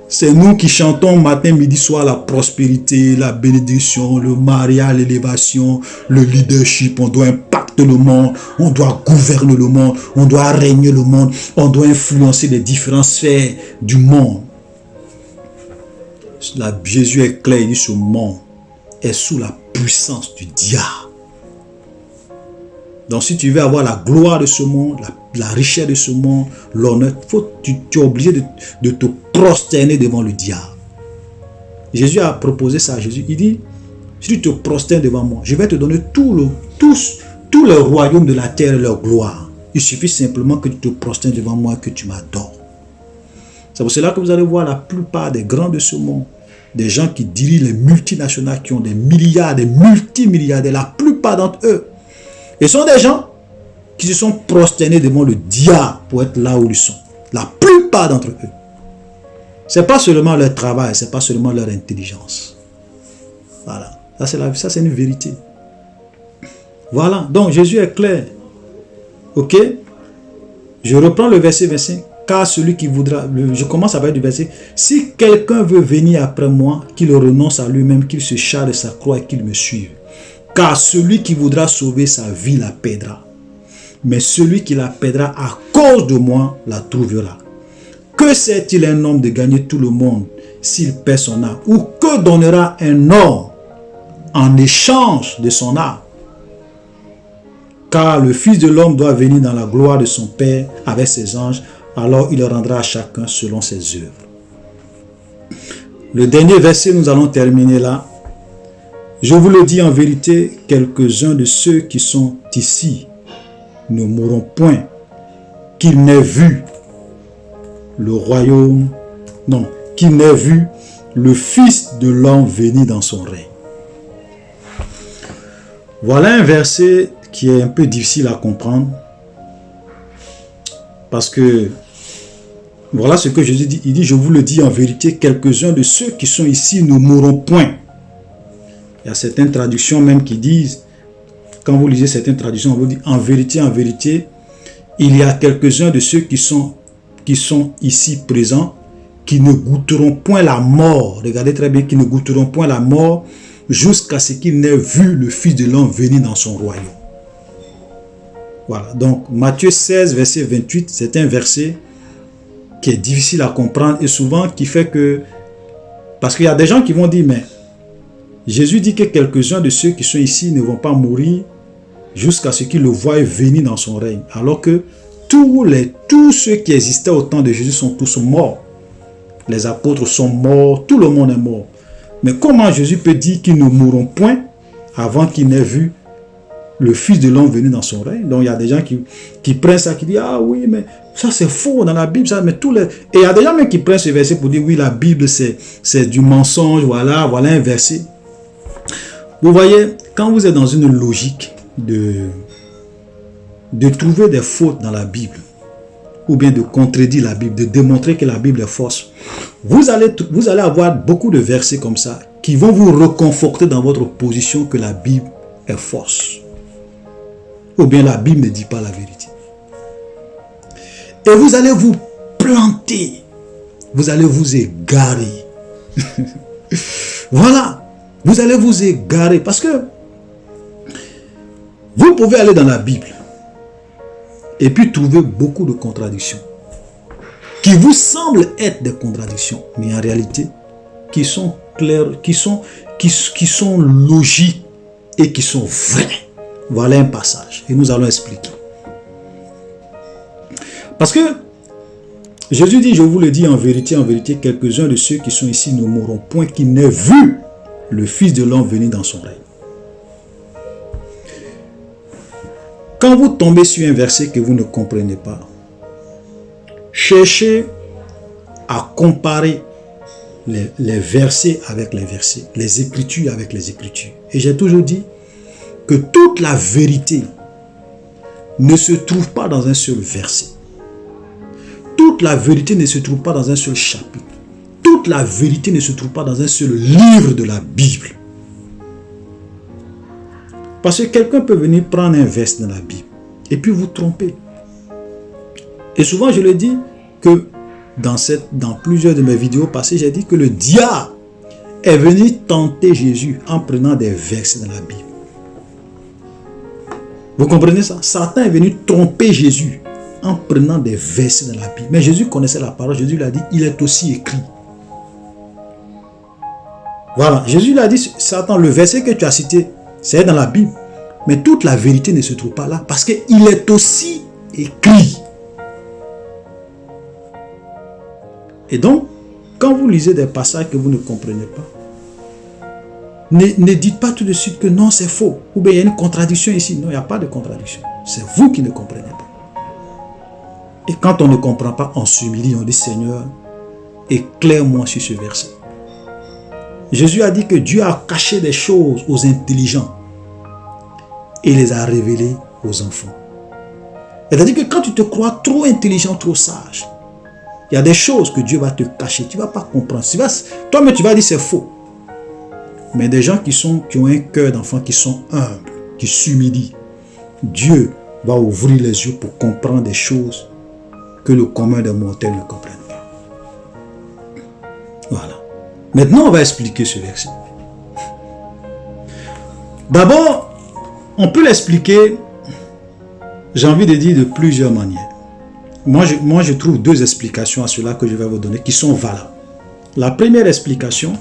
c'est nous qui chantons matin, midi, soir la prospérité, la bénédiction, le mariage, l'élévation, le leadership. On doit impacter le monde, on doit gouverner le monde, on doit régner le monde, on doit influencer les différentes sphères du monde. Jésus est clair, il dit ce monde est sous la puissance du diable. Donc si tu veux avoir la gloire de ce monde, la richesse de ce monde, l'honneur, tu es obligé de te prosterner devant le diable. Jésus a proposé ça à Jésus. Il dit, si tu te prosternes devant moi, je vais te donner tous les royaumes de la terre et leur gloire. Il suffit simplement que tu te prosternes devant moi et que tu m'adores. C'est pour cela que vous allez voir la plupart des grands de ce monde, des gens qui dirigent les multinationales, qui ont des milliards, des multimilliardaires, la plupart d'entre eux, et sont des gens qui se sont prosternés devant le diable pour être là où ils sont. La plupart d'entre eux. Ce n'est pas seulement leur travail, ce n'est pas seulement leur intelligence. Voilà. Ça, c'est une vérité. Voilà. Donc, Jésus est clair. Ok? Je reprends le verset 25. Car celui qui voudra... Je commence à parler du verset. Si quelqu'un veut venir après moi, qu'il renonce à lui-même, qu'il se charge de sa croix et qu'il me suive. Car celui qui voudra sauver sa vie la perdra. Mais celui qui la perdra à cause de moi la trouvera. Que sert-il un homme de gagner tout le monde s'il perd son âme? Ou que donnera un homme en échange de son âme? Car le Fils de l'homme doit venir dans la gloire de son Père avec ses anges. Alors il rendra à chacun selon ses œuvres. Le dernier verset, nous allons terminer là. Je vous le dis en vérité, quelques-uns de ceux qui sont ici ne mourront point, qu'ils n'aient vu le royaume, non, qu'ils n'aient vu le Fils de l'homme venir dans son règne. Voilà un verset qui est un peu difficile à comprendre, parce que voilà ce que Jésus dit. Il dit, je vous le dis en vérité, quelques-uns de ceux qui sont ici ne mourront point. Il y a certaines traductions même qui disent, quand vous lisez certaines traductions, on vous dit en vérité, il y a quelques-uns de ceux qui sont ici présents, qui ne goûteront point la mort. Regardez très bien, qui ne goûteront point la mort jusqu'à ce qu'ils n'aient vu le Fils de l'homme venir dans son royaume. Voilà, donc Matthieu 16, verset 28, c'est un verset qui est difficile à comprendre et souvent qui fait que, parce qu'il y a des gens qui vont dire, mais Jésus dit que quelques-uns de ceux qui sont ici ne vont pas mourir jusqu'à ce qu'ils le voient venir dans son règne. Alors que tous ceux qui existaient au temps de Jésus sont tous morts. Les apôtres sont morts, tout le monde est mort. Mais comment Jésus peut dire qu'ils ne mourront point avant qu'ils n'aient vu le Fils de l'homme venir dans son règne? Donc il y a des gens qui prennent ça, qui disent, ah oui, mais ça c'est faux dans la Bible, ça, mais tous les... Et il y a des gens même qui prennent ce verset pour dire, oui, la Bible c'est du mensonge, voilà un verset. Vous voyez, quand vous êtes dans une logique de trouver des fautes dans la Bible, ou bien de contredire la Bible, de démontrer que la Bible est fausse, vous allez avoir beaucoup de versets comme ça qui vont vous reconforter dans votre position que la Bible est fausse. Ou bien la Bible ne dit pas la vérité. Et vous allez vous planter, vous allez vous égarer. Voilà. Vous allez vous égarer parce que vous pouvez aller dans la Bible et puis trouver beaucoup de contradictions qui vous semblent être des contradictions, mais en réalité qui sont claires, qui sont logiques et qui sont vraies. Voilà un passage et nous allons expliquer. Parce que Jésus dit, je vous le dis en vérité, quelques-uns de ceux qui sont ici ne mourront point, qui n'aient vu le Fils de l'homme venir dans son règne. Quand vous tombez sur un verset que vous ne comprenez pas, cherchez à comparer les versets avec les versets, les Écritures avec les Écritures. Et j'ai toujours dit que toute la vérité ne se trouve pas dans un seul verset. toute la vérité ne se trouve pas dans un seul chapitre. Toute la vérité ne se trouve pas dans un seul livre de la Bible. Parce que quelqu'un peut venir prendre un verset dans la Bible et puis vous tromper. Et souvent je le dis que dans plusieurs de mes vidéos passées, j'ai dit que le diable est venu tenter Jésus en prenant des versets dans la Bible. Vous comprenez ça? Satan est venu tromper Jésus en prenant des versets dans la Bible. Mais Jésus connaissait la parole. Jésus lui a dit, il est aussi écrit. Voilà, Jésus lui a dit, Satan, le verset que tu as cité, c'est dans la Bible. Mais toute la vérité ne se trouve pas là parce qu'il est aussi écrit. Et donc, quand vous lisez des passages que vous ne comprenez pas, ne dites pas tout de suite que non, c'est faux. Ou bien il y a une contradiction ici. Non, il n'y a pas de contradiction. C'est vous qui ne comprenez pas. Et quand on ne comprend pas, on s'humilie, on dit Seigneur, éclaire-moi sur ce verset. Jésus a dit que Dieu a caché des choses aux intelligents et les a révélées aux enfants. C'est-à-dire que quand tu te crois trop intelligent, trop sage, il y a des choses que Dieu va te cacher. Tu ne vas pas comprendre. Toi-même, tu vas dire c'est faux. Mais des gens qui ont un cœur d'enfant, qui sont humbles, qui s'humilient, Dieu va ouvrir les yeux pour comprendre des choses que le commun des mortels ne comprennent pas. Voilà. Maintenant, on va expliquer ce verset. D'abord, on peut l'expliquer, j'ai envie de dire, de plusieurs manières. Moi, je trouve deux explications à cela que je vais vous donner qui sont valables. La première explication,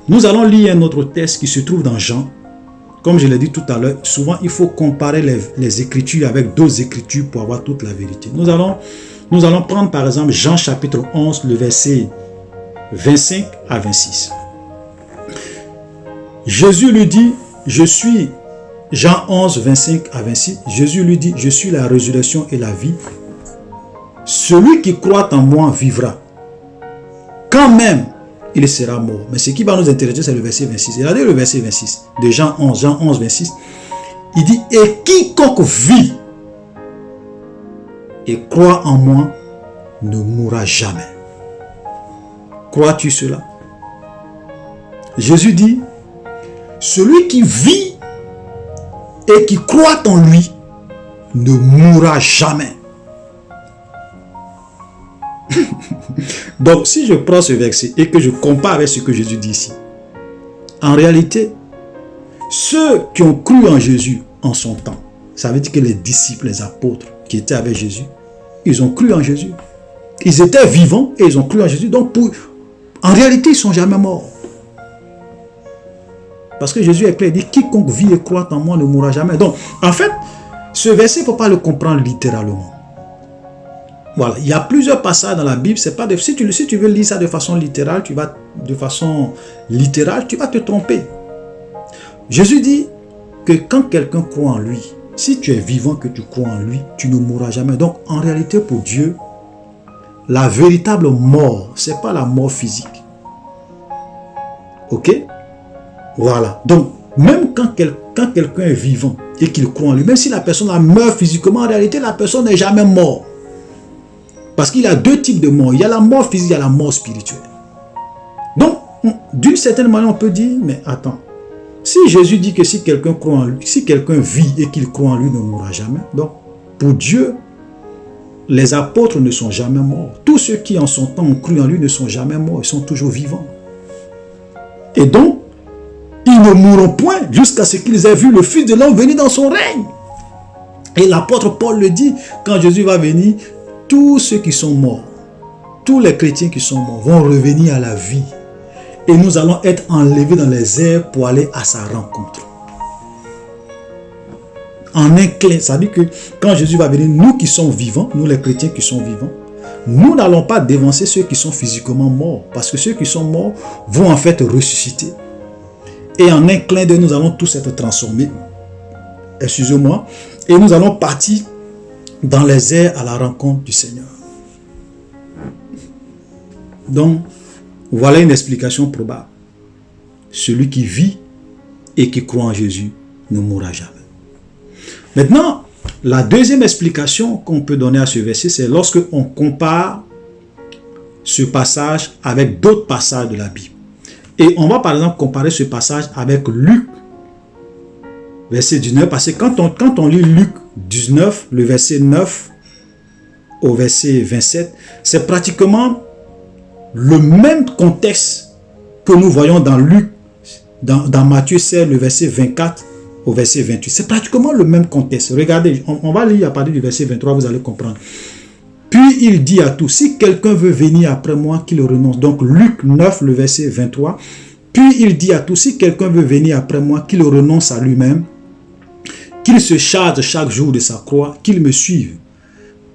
nous allons lire un autre texte qui se trouve dans Jean. Comme je l'ai dit tout à l'heure, souvent il faut comparer les écritures avec d'autres écritures pour avoir toute la vérité. Nous allons prendre par exemple Jean chapitre 11, le verset 25 à 26. Jésus lui dit, Jean 11, 25 à 26, Jésus lui dit, je suis la résurrection et la vie. Celui qui croit en moi vivra. Quand même, il sera mort. Mais ce qui va nous intéresser, c'est le verset 26. Regardez le verset 26 de Jean 11, 26. Il dit, et quiconque vit et croit en moi ne mourra jamais. Crois-tu cela? Jésus dit, celui qui vit et qui croit en lui ne mourra jamais. Donc, si je prends ce verset et que je compare avec ce que Jésus dit ici, en réalité, ceux qui ont cru en Jésus en son temps, ça veut dire que les disciples, les apôtres qui étaient avec Jésus, ils ont cru en Jésus. Ils étaient vivants et ils ont cru en Jésus. Donc, en réalité, ils ne sont jamais morts. Parce que Jésus est clair, il dit, quiconque vit et croit en moi ne mourra jamais. Donc, en fait, ce verset, il ne faut pas le comprendre littéralement. Voilà, il y a plusieurs passages dans la Bible. C'est pas si tu veux lire ça de façon littérale, tu vas te tromper. Jésus dit que quand quelqu'un croit en lui, si tu es vivant, que tu crois en lui, tu ne mourras jamais. Donc, en réalité, pour Dieu, la véritable mort, ce n'est pas la mort physique. Ok? Voilà. Donc, même quand quelqu'un est vivant et qu'il croit en lui, même si la personne meurt physiquement, en réalité, la personne n'est jamais morte. Parce qu'il y a deux types de mort. Il y a la mort physique, il y a la mort spirituelle. Donc, d'une certaine manière, on peut dire, mais attends, si Jésus dit que si quelqu'un croit en lui, si quelqu'un vit et qu'il croit en lui, ne mourra jamais. Donc, pour Dieu, les apôtres ne sont jamais morts. Tous ceux qui en son temps ont cru en lui ne sont jamais morts. Ils sont toujours vivants. Et donc, ils ne mourront point jusqu'à ce qu'ils aient vu le Fils de l'homme venir dans son règne. Et l'apôtre Paul le dit, quand Jésus va venir, tous ceux qui sont morts, tous les chrétiens qui sont morts vont revenir à la vie. Et nous allons être enlevés dans les airs pour aller à sa rencontre. En un clin, ça veut dire que quand Jésus va venir, nous qui sommes vivants, nous les chrétiens qui sont vivants, nous n'allons pas dévancer ceux qui sont physiquement morts. Parce que ceux qui sont morts vont en fait ressusciter. Et en un clin d'œil, nous allons tous être transformés. Excusez-moi. Et nous allons partir dans les airs à la rencontre du Seigneur. Donc, voilà une explication probable. Celui qui vit et qui croit en Jésus ne mourra jamais. Maintenant, la deuxième explication qu'on peut donner à ce verset, c'est lorsque on compare ce passage avec d'autres passages de la Bible. Et on va par exemple comparer ce passage avec Luc, verset 19, parce que quand on lit Luc 19, le verset 9 au verset 27, c'est pratiquement le même contexte que nous voyons dans Luc, dans Matthieu 16, le verset 24 au verset 28. C'est pratiquement le même contexte. Regardez, on va lire à partir du verset 23, vous allez comprendre. Puis il dit à tous, si quelqu'un veut venir après moi, qu'il renonce. Donc Luc 9, le verset 23. Puis il dit à tous, si quelqu'un veut venir après moi, qu'il renonce à lui-même, qu'il se charge chaque jour de sa croix, qu'il me suive.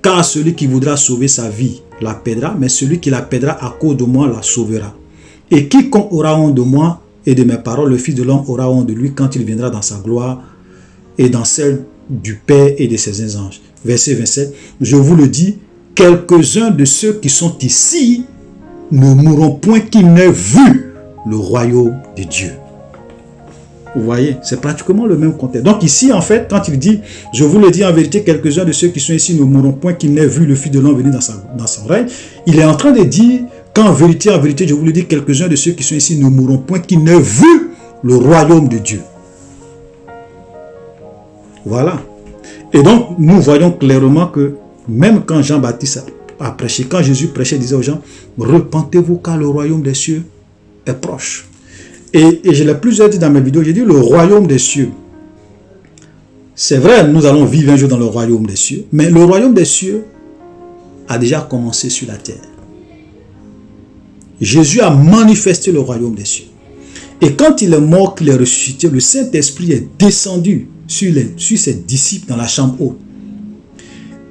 Car celui qui voudra sauver sa vie la perdra, mais celui qui la perdra à cause de moi la sauvera. Et quiconque aura honte de moi et de mes paroles, le Fils de l'homme aura honte de lui quand il viendra dans sa gloire et dans celle du Père et de ses anges. Verset 27. Je vous le dis, quelques-uns de ceux qui sont ici ne mourront point qu'ils n'aient vu le royaume de Dieu. Vous voyez, c'est pratiquement le même contexte. Donc ici, en fait, quand il dit, je vous le dis en vérité, quelques-uns de ceux qui sont ici ne mourront point qu'ils n'aient vu le Fils de l'homme venir dans son règne, il est en train de dire qu'en vérité, je vous le dis, quelques-uns de ceux qui sont ici ne mourront point qu'ils n'aient vu le royaume de Dieu. Voilà. Et donc, nous voyons clairement que même quand Jean-Baptiste a prêché, quand Jésus prêchait, il disait aux gens, repentez-vous car le royaume des cieux est proche. Et je l'ai plusieurs dit dans mes vidéos, j'ai dit le royaume des cieux. C'est vrai, nous allons vivre un jour dans le royaume des cieux, mais le royaume des cieux a déjà commencé sur la terre. Jésus a manifesté le royaume des cieux. Et quand il est mort, qu'il est ressuscité, le Saint-Esprit est descendu sur ses disciples dans la chambre haute.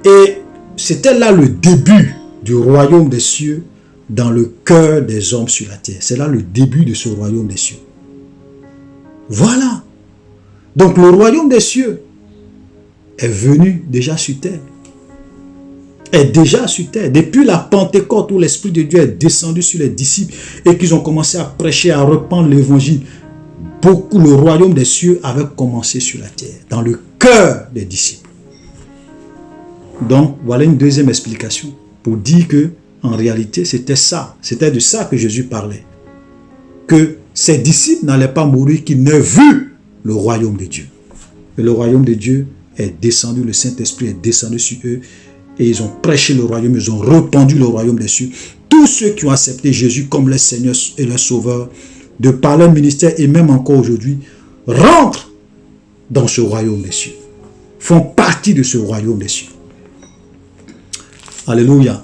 Et c'était là le début du royaume des cieux dans le cœur des hommes sur la terre. C'est là le début de ce royaume des cieux. Voilà. Donc le royaume des cieux est venu déjà sur terre. Est déjà sur terre. Depuis la Pentecôte où l'Esprit de Dieu est descendu sur les disciples et qu'ils ont commencé à prêcher, à répandre l'évangile, le royaume des cieux avait commencé sur la terre, dans le cœur des disciples. Donc voilà une deuxième explication pour dire que en réalité, c'était ça. C'était de ça que Jésus parlait. Que ses disciples n'allaient pas mourir, qu'ils n'aient vu le royaume de Dieu. Et le royaume de Dieu est descendu, le Saint-Esprit est descendu sur eux. Et ils ont prêché le royaume, ils ont répandu le royaume des cieux. Tous ceux qui ont accepté Jésus comme leur Seigneur et leur Sauveur, de par leur ministère et même encore aujourd'hui, rentrent dans ce royaume des cieux. Font partie de ce royaume des cieux. Alléluia.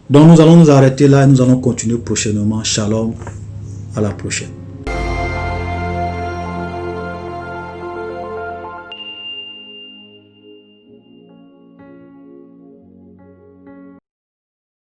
Donc nous allons nous arrêter là et nous allons continuer prochainement. Shalom, à la prochaine.